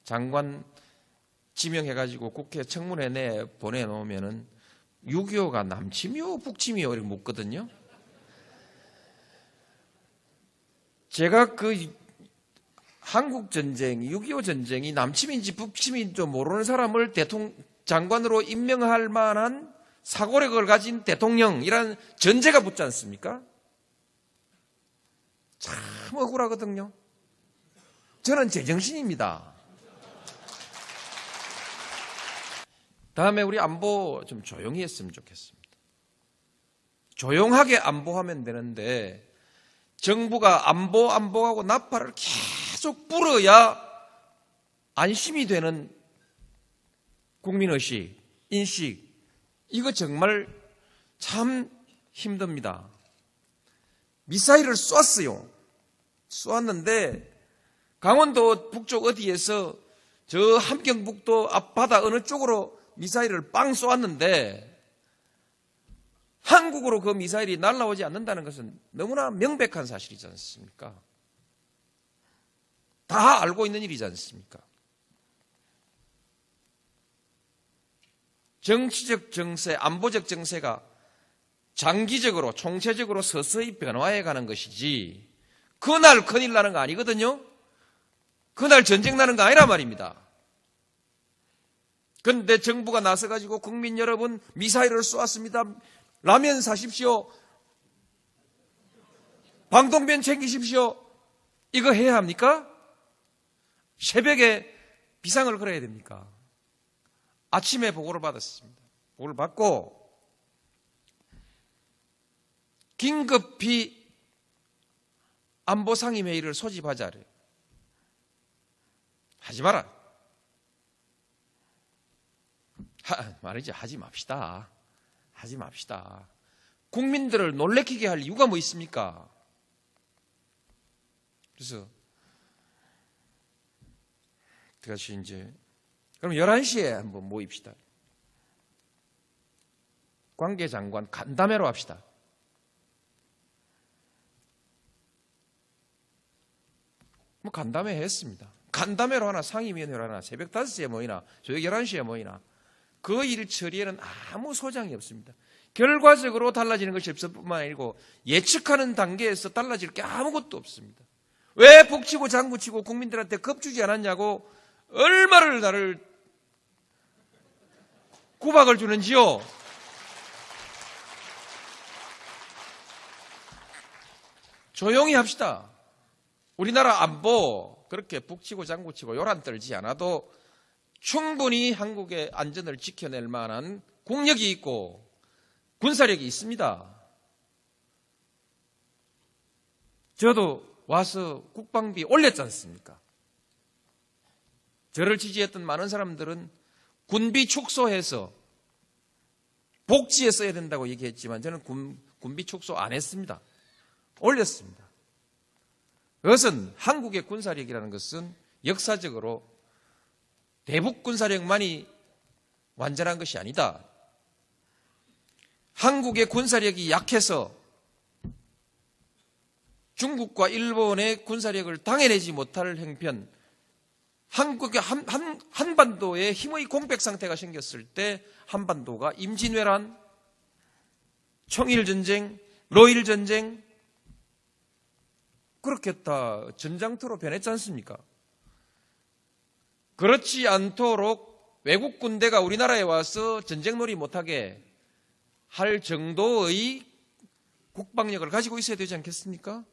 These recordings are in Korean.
장관 지명해가지고 국회 청문회 내 보내놓으면은 6.25가 남침이요 북침이요 이렇게 묻거든요. 제가 그 한국 전쟁이 6.25 전쟁이 남침인지 북침인지 모르는 사람을 장관으로 임명할 만한 사고력을 가진 대통령이라는 전제가 붙지 않습니까? 참 억울하거든요. 저는 제정신입니다. 다음에 우리 안보 좀 조용히 했으면 좋겠습니다. 조용하게 안보하면 되는데 정부가 안보하고 나팔을 계속 불어야 안심이 되는 국민의식, 인식, 이거 정말 참 힘듭니다. 미사일을 쏘았는데 강원도 북쪽 어디에서 저 함경북도 앞바다 어느 쪽으로 미사일을 빵 쏘았는데 한국으로 그 미사일이 날아오지 않는다는 것은 너무나 명백한 사실이지 않습니까? 다 알고 있는 일이지 않습니까? 정치적 정세, 안보적 정세가 장기적으로, 총체적으로 서서히 변화해 가는 것이지 그날 큰일 나는 거 아니거든요? 그날 전쟁 나는 거 아니란 말입니다. 그런데 정부가 나서가지고 국민 여러분 미사일을 쏘았습니다. 라면 사십시오. 방독면 챙기십시오. 이거 해야 합니까? 새벽에 비상을 걸어야 됩니까? 아침에 보고를 받았습니다. 보고를 받고 긴급히 안보상임회의를 소집하자래. 하지 마라. 말이지 하지 맙시다. 하지 맙시다. 국민들을 놀래키게 할 이유가 뭐 있습니까? 그래서 다시 이제 그럼 11시에 한번 모입시다. 관계장관 간담회로 합시다. 뭐 간담회 했습니다. 간담회로 하나 상임위원회로 하나 새벽 5시에 모이나 저녁 11시에 모이나 그 일 처리에는 아무 소장이 없습니다. 결과적으로 달라지는 것이 없을 뿐만 아니고 예측하는 단계에서 달라질 게 아무것도 없습니다. 왜 북치고 장구치고 국민들한테 겁주지 않았냐고 얼마를 나를 구박을 주는지요. 조용히 합시다. 우리나라 안보 그렇게 북치고 장구치고 요란 떨지 않아도 충분히 한국의 안전을 지켜낼 만한 국력이 있고 군사력이 있습니다. 저도 와서 국방비 올렸지 않습니까? 저를 지지했던 많은 사람들은 군비 축소해서 복지에 써야 된다고 얘기했지만 저는 군비 축소 안 했습니다. 올렸습니다. 그것은 한국의 군사력이라는 것은 역사적으로 대북 군사력만이 완전한 것이 아니다. 한국의 군사력이 약해서 중국과 일본의 군사력을 당해내지 못할 형편, 한국의 한반도에 힘의 공백 상태가 생겼을 때 한반도가 임진왜란, 청일전쟁, 로일전쟁 그렇게 다 전장터로 변했지 않습니까? 그렇지 않도록 외국 군대가 우리나라에 와서 전쟁놀이 못하게 할 정도의 국방력을 가지고 있어야 되지 않겠습니까?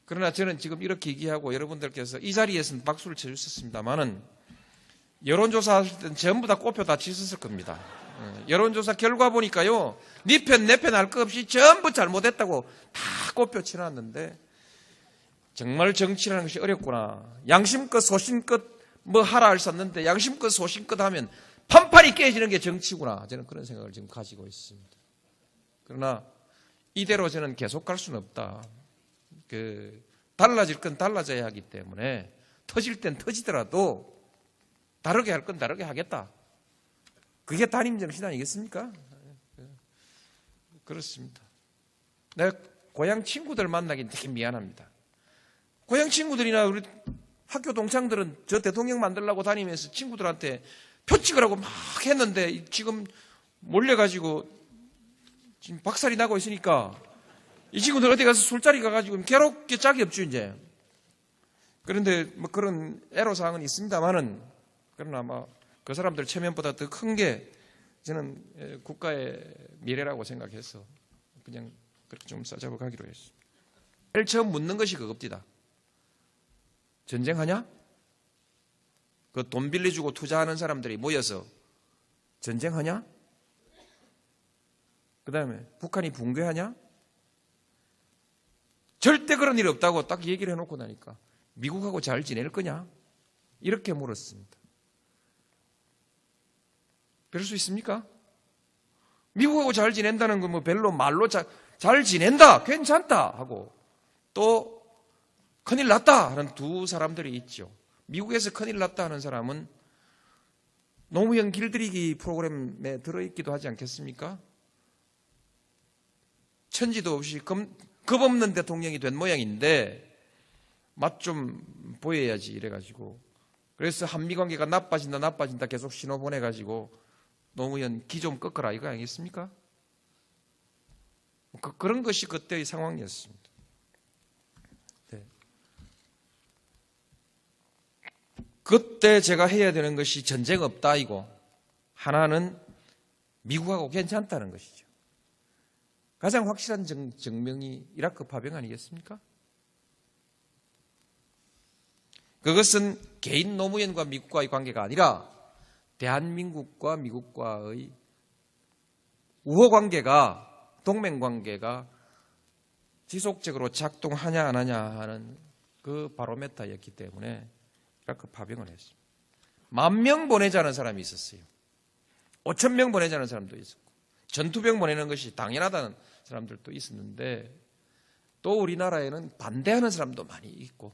그러나 저는 지금 이렇게 얘기하고 여러분들께서 이 자리에서는 박수를 쳐주셨습니다만은 여론조사 하실 때는 전부 다 꼽혀 다 치셨을 겁니다. 여론조사 결과 보니까요, 네 편, 내 편 할 것 없이 전부 잘못했다고 다 꼽혀 치놨는데, 정말 정치라는 것이 어렵구나. 양심껏 소신껏 뭐 하라 할 수 없는데, 양심껏 소신껏 하면 판판이 깨지는 게 정치구나. 저는 그런 생각을 지금 가지고 있습니다. 그러나 이대로 저는 계속 갈 수는 없다. 달라질 건 달라져야 하기 때문에, 터질 땐 터지더라도 다르게 할 건 다르게 하겠다. 그게 단임 정신 아니겠습니까? 그렇습니다. 내가 고향 친구들 만나기 되게 미안합니다. 고향 친구들이나 우리 학교 동창들은 저 대통령 만들려고 다니면서 친구들한테 표찍으라고 막 했는데 지금 몰려가지고 지금 박살이 나고 있으니까 이 친구들 어디 가서 술자리 가가지고 괴롭게 짝이 없죠, 이제. 그런데 뭐 그런 애로사항은 있습니다만은, 그러나 아마 그 사람들 체면보다 더 큰 게 저는 국가의 미래라고 생각해서 그냥 그렇게 좀 싸잡아 가기로 했습니다. 제일 처음 묻는 것이 그겁니다. 전쟁하냐? 그 돈 빌려주고 투자하는 사람들이 모여서 전쟁하냐? 그 다음에 북한이 붕괴하냐? 절대 그런 일 없다고 딱 얘기를 해놓고 나니까 미국하고 잘 지낼 거냐? 이렇게 물었습니다. 그럴 수 있습니까? 미국하고 잘 지낸다는 건 뭐 별로 말로 잘 지낸다, 괜찮다 하고 또 큰일 났다 하는 두 사람들이 있죠. 미국에서 큰일 났다 하는 사람은 노무현 길들이기 프로그램에 들어있기도 하지 않겠습니까? 천지도 없이 겁 없는 대통령이 된 모양인데 맛 좀 보여야지 이래가지고, 그래서 한미관계가 나빠진다 계속 신호 보내가지고 노무현 기 좀 꺾어라 이거 아니겠습니까? 그런 것이 그때의 상황이었습니다. 네. 그때 제가 해야 되는 것이 전쟁 없다 이고, 하나는 미국하고 괜찮다는 것이죠. 가장 확실한 증명이 이라크 파병 아니겠습니까? 그것은 개인 노무현과 미국과의 관계가 아니라 대한민국과 미국과의 우호관계가, 동맹관계가 지속적으로 작동하냐 안 하냐 하는 그 바로메타였기 때문에 이라크 파병을 했습니다. 10,000명 보내자는 사람이 있었어요. 5,000명 보내자는 사람도 있었고, 전투병 보내는 것이 당연하다는 사람들도 있었는데, 또 우리나라에는 반대하는 사람도 많이 있고,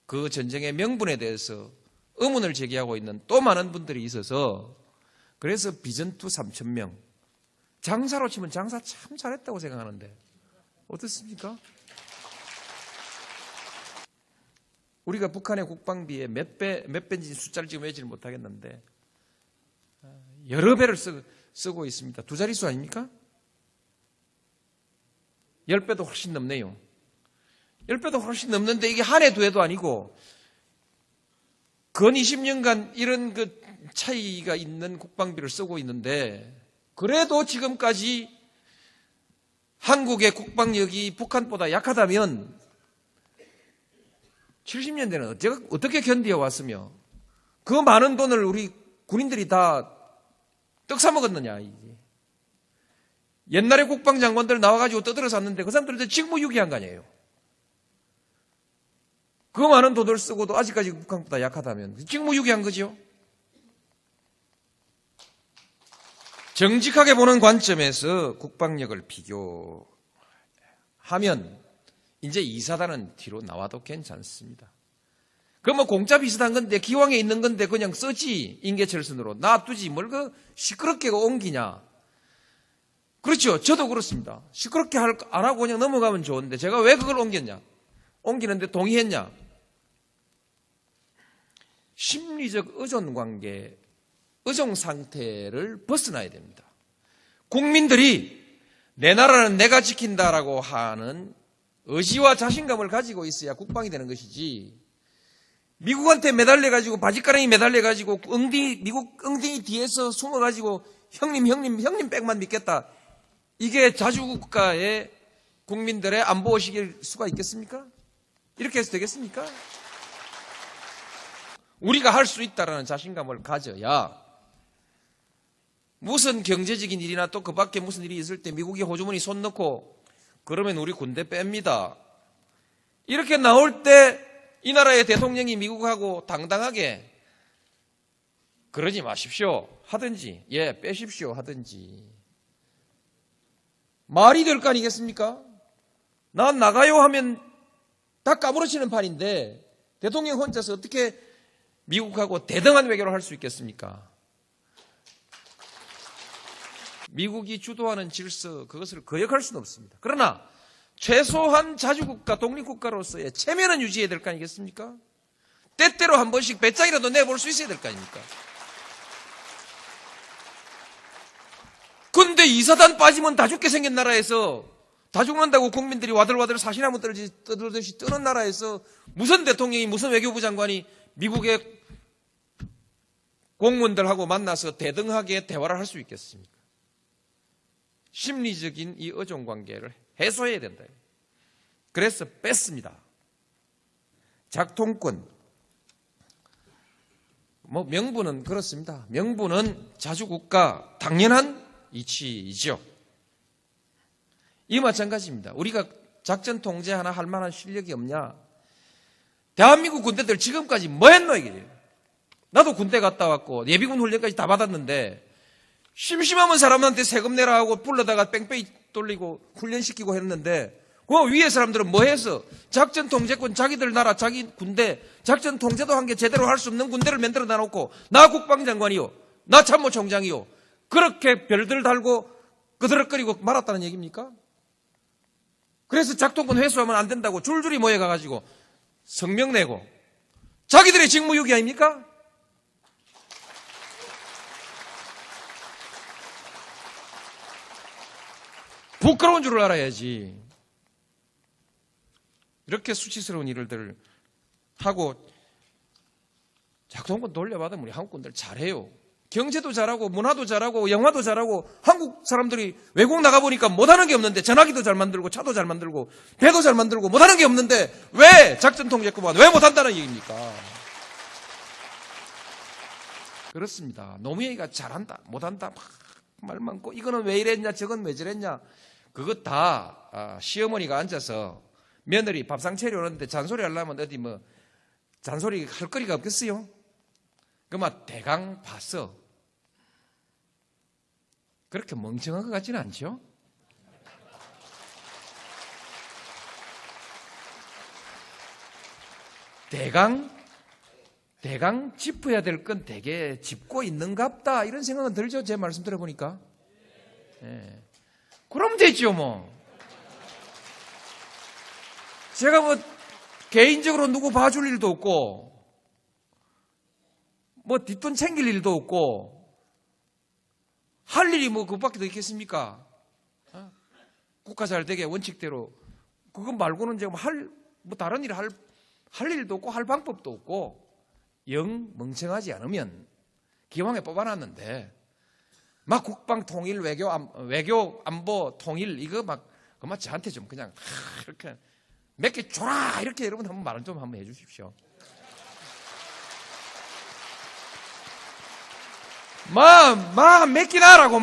그 전쟁의 명분에 대해서 의문을 제기하고 있는 또 많은 분들이 있어서, 그래서 비전투 3,000명, 장사로 치면 장사 참 잘했다고 생각하는데 어떻습니까? 우리가 북한의 국방비에 몇 배인지 숫자를 지금 외지를 못하겠는데 여러 배를 쓰고 있습니다. 두 자릿수 아닙니까? 10배도 훨씬 넘네요. 10배도 훨씬 넘는데 이게 한 해 두 해도 아니고 근 20년간 이런 그 차이가 있는 국방비를 쓰고 있는데, 그래도 지금까지 한국의 국방력이 북한보다 약하다면 70년대는 어떻게 견디어 왔으며 그 많은 돈을 우리 군인들이 다 떡사 먹었느냐. 옛날에 국방장관들 나와가지고 떠들어 샀는데 그 사람들한테 직무유기한 거 아니에요. 그 많은 돈을 쓰고도 아직까지 북한보다 약하다면 직무유기한 거죠. 정직하게 보는 관점에서 국방력을 비교하면 이제 이사단은 뒤로 나와도 괜찮습니다. 그 뭐 공짜 비슷한 건데 기왕에 있는 건데 그냥 쓰지, 인계철선으로 놔두지 뭘 그 시끄럽게 옮기냐. 그렇죠. 저도 그렇습니다. 시끄럽게 안 하고 그냥 넘어가면 좋은데 제가 왜 그걸 옮겼냐, 옮기는데 동의했냐. 심리적 의존관계, 의존 상태를 벗어나야 됩니다. 국민들이 내 나라는 내가 지킨다라고 하는 의지와 자신감을 가지고 있어야 국방이 되는 것이지, 미국한테 매달려가지고 바지가랑이 매달려가지고 미국 엉덩이 뒤에서 숨어가지고 형님 백만 믿겠다, 이게 자주국가의 국민들의 안보의식일 수가 있겠습니까? 이렇게 해서 되겠습니까? 우리가 할 수 있다라는 자신감을 가져야 무슨 경제적인 일이나 또 그 밖에 무슨 일이 있을 때 미국이 호주머니 손 넣고 그러면 우리 군대 뺍니다, 이렇게 나올 때 이 나라의 대통령이 미국하고 당당하게 그러지 마십시오 하든지, 빼십시오 하든지 말이 될 거 아니겠습니까? 난 나가요 하면 다 까무러치는 판인데 대통령 혼자서 어떻게 미국하고 대등한 외교를 할 수 있겠습니까? 미국이 주도하는 질서, 그것을 거역할 수는 없습니다. 그러나 최소한 자주국가, 독립국가로서의 체면은 유지해야 될 거 아니겠습니까? 때때로 한 번씩 배짱이라도 내볼 수 있어야 될 거 아닙니까? 근데 이사단 빠지면 다 죽게 생긴 나라에서, 다 죽는다고 국민들이 와들와들 사시나무 떠들듯이 뜨는 나라에서 무슨 대통령이, 무슨 외교부 장관이 미국의 공무원들하고 만나서 대등하게 대화를 할 수 있겠습니까? 심리적인 이 의존관계를 해소해야 된다. 그래서 뺐습니다. 작동권. 명분은 그렇습니다. 명분은 자주국가 당연한 이치이죠. 이 마찬가지입니다. 우리가 작전 통제 하나 할 만한 실력이 없냐? 대한민국 군대들 지금까지 뭐 했노 이게? 나도 군대 갔다 왔고 예비군 훈련까지 다 받았는데 심심하면 사람한테 세금 내라 하고 불러다가 뺑뺑이 돌리고 훈련시키고 했는데 그 위에 사람들은 뭐 해서 작전 통제권 자기들 나라 자기 군대 작전 통제도 한 게 제대로 할 수 없는 군대를 만들어 놔놓고 나 국방장관이요 나 참모총장이요 그렇게 별들 달고 끄드럭거리고 말았다는 얘기입니까? 그래서 작동권 회수하면 안 된다고 줄줄이 모여가가지고 성명 내고 자기들의 직무유기 아닙니까? 부끄러운 줄을 알아야지. 이렇게 수치스러운 일들을 하고 작동권 돌려받으면 우리 한국군들 잘해요. 경제도 잘하고 문화도 잘하고 영화도 잘하고 한국 사람들이 외국 나가보니까 못하는 게 없는데 전화기도 잘 만들고 차도 잘 만들고 배도 잘 만들고 못하는 게 없는데 왜 작전 통제권만 왜 못한다는 얘기입니까? 그렇습니다. 노무현이가 잘한다 못한다 막 말 많고 이거는 왜 이랬냐 저건 왜 저랬냐 그것 다 시어머니가 앉아서 며느리 밥상 차려오는데 잔소리 하려면 어디 뭐 잔소리 할 거리가 없겠어요? 그만 대강 봤어. 그렇게 멍청한 것 같지는 않죠? 대강 짚어야 될 건 되게 짚고 있는갑다 이런 생각은 들죠? 제 말씀 들어보니까. 네. 그럼 되죠 뭐. 제가 뭐 개인적으로 누구 봐줄 일도 없고 뭐 뒷돈 챙길 일도 없고 할 일이 뭐 그것밖에 더 있겠습니까? 국가 잘 되게 원칙대로 그것 말고는 이제 뭐 다른 일 할 일도 없고 할 방법도 없고 영 멍청하지 않으면 기왕에 뽑아놨는데 막 국방 통일 외교 안보 통일 이거 막 그만 저한테 좀 그냥 이렇게 몇 개 줘라 이렇게 여러분 한번 말을 좀 한번 해주십시오. 몇 개나 하라고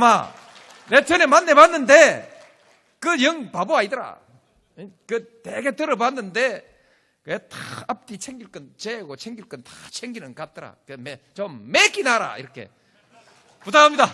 내 전에 만나봤는데 그 영 바보 아니더라. 그 되게 들어봤는데 다 앞뒤 챙길 건 재고 챙길 건 다 챙기는 것 같더라. 좀 몇 개나 하라 이렇게 부탁합니다.